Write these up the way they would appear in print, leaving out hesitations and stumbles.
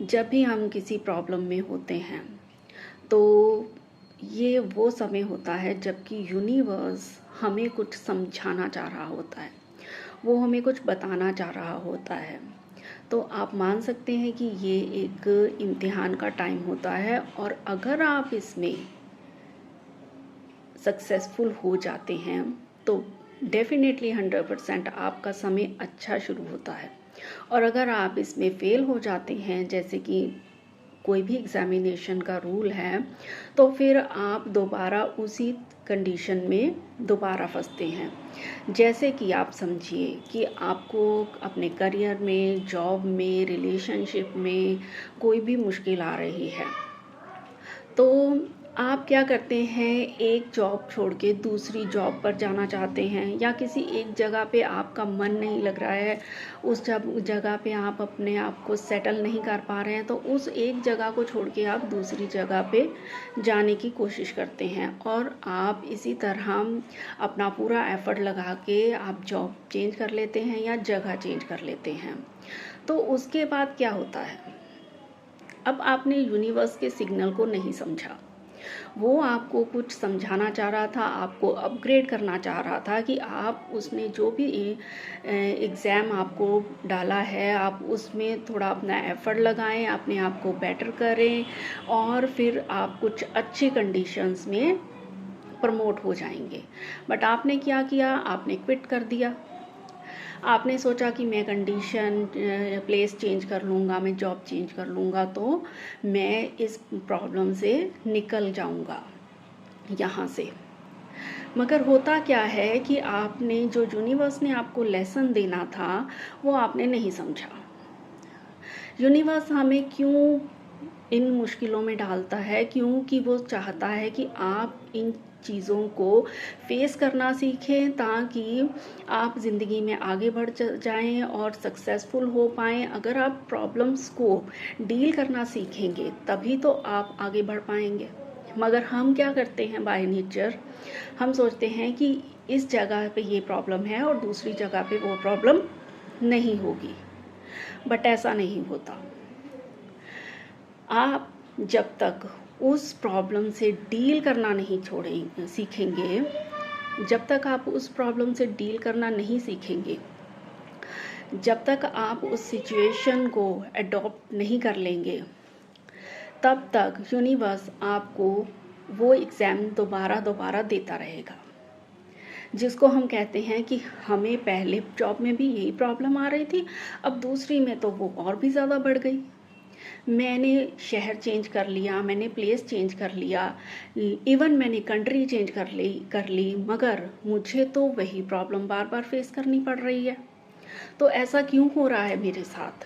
जब भी हम किसी प्रॉब्लम में होते हैं तो ये वो समय होता है जबकि यूनिवर्स हमें कुछ समझाना चाह रहा होता है, वो हमें कुछ बताना चाह रहा होता है। तो आप मान सकते हैं कि ये एक इम्तिहान का टाइम होता है और अगर आप इसमें सक्सेसफुल हो जाते हैं तो डेफिनेटली 100% आपका समय अच्छा शुरू होता है। और अगर आप इसमें फेल हो जाते हैं, जैसे कि कोई भी एग्जामिनेशन का रूल है, तो फिर आप दोबारा उसी कंडीशन में दोबारा फंसते हैं। जैसे कि आप समझिए कि आपको अपने करियर में, जॉब में, रिलेशनशिप में कोई भी मुश्किल आ रही है, तो आप क्या करते हैं, एक जॉब छोड़ के दूसरी जॉब पर जाना चाहते हैं, या किसी एक जगह पे आपका मन नहीं लग रहा है, उस जगह पे आप अपने आप को सेटल नहीं कर पा रहे हैं, तो उस एक जगह को छोड़ के आप दूसरी जगह पे जाने की कोशिश करते हैं। और आप इसी तरह अपना पूरा एफर्ट लगा के आप जॉब चेंज कर लेते हैं या जगह चेंज कर लेते हैं। तो उसके बाद क्या होता है, अब आपने यूनिवर्स के सिग्नल को नहीं समझा। वो आपको कुछ समझाना चाह रहा था, आपको अपग्रेड करना चाह रहा था कि आप उसने जो भी एग्ज़ाम आपको डाला है, आप उसमें थोड़ा अपना एफर्ट लगाएं, अपने आप को बेटर करें और फिर आप कुछ अच्छी कंडीशंस में प्रमोट हो जाएंगे। बट आपने क्या किया, आपने क्विट कर दिया। आपने सोचा कि मैं कंडीशन प्लेस चेंज कर लूँगा, मैं जॉब चेंज कर लूँगा तो मैं इस प्रॉब्लम से निकल जाऊँगा यहाँ से। मगर होता क्या है कि आपने जो यूनिवर्स ने आपको लेसन देना था वो आपने नहीं समझा। यूनिवर्स हमें क्यों इन मुश्किलों में डालता है, क्योंकि वो चाहता है कि आप इन चीज़ों को फेस करना सीखें ताकि आप ज़िंदगी में आगे बढ़ जाएं और सक्सेसफुल हो पाएं। अगर आप प्रॉब्लम्स को डील करना सीखेंगे तभी तो आप आगे बढ़ पाएंगे। मगर हम क्या करते हैं, बाय नेचर हम सोचते हैं कि इस जगह पे ये प्रॉब्लम है और दूसरी जगह पे वो प्रॉब्लम नहीं होगी। बट ऐसा नहीं होता। आप जब तक उस प्रॉब्लम से डील करना नहीं सीखेंगे, जब तक आप उस प्रॉब्लम से डील करना नहीं सीखेंगे, जब तक आप उस सिचुएशन को अडॉप्ट नहीं कर लेंगे, तब तक यूनिवर्स आपको वो एग्ज़ाम दोबारा देता रहेगा। जिसको हम कहते हैं कि हमें पहले जॉब में भी यही प्रॉब्लम आ रही थी, अब दूसरी में तो वो और भी ज़्यादा बढ़ गई। मैंने शहर चेंज कर लिया, मैंने प्लेस चेंज कर लिया, इवन मैंने कंट्री चेंज कर ली, मगर मुझे तो वही प्रॉब्लम बार बार फेस करनी पड़ रही है। तो ऐसा क्यों हो रहा है मेरे साथ?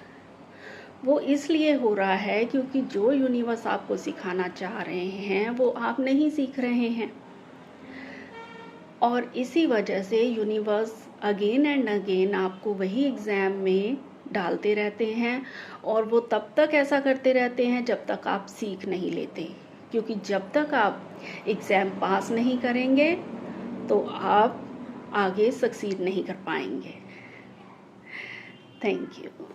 वो इसलिए हो रहा है क्योंकि जो यूनिवर्स आपको सिखाना चाह रहे हैं वो आप नहीं सीख रहे हैं। और इसी वजह से यूनिवर्स अगेन एंड अगेन आपको वही एग्ज़ाम में डालते रहते हैं, और वो तब तक ऐसा करते रहते हैं जब तक आप सीख नहीं लेते। क्योंकि जब तक आप एग्ज़ाम पास नहीं करेंगे तो आप आगे सक्सीड नहीं कर पाएंगे। Thank you.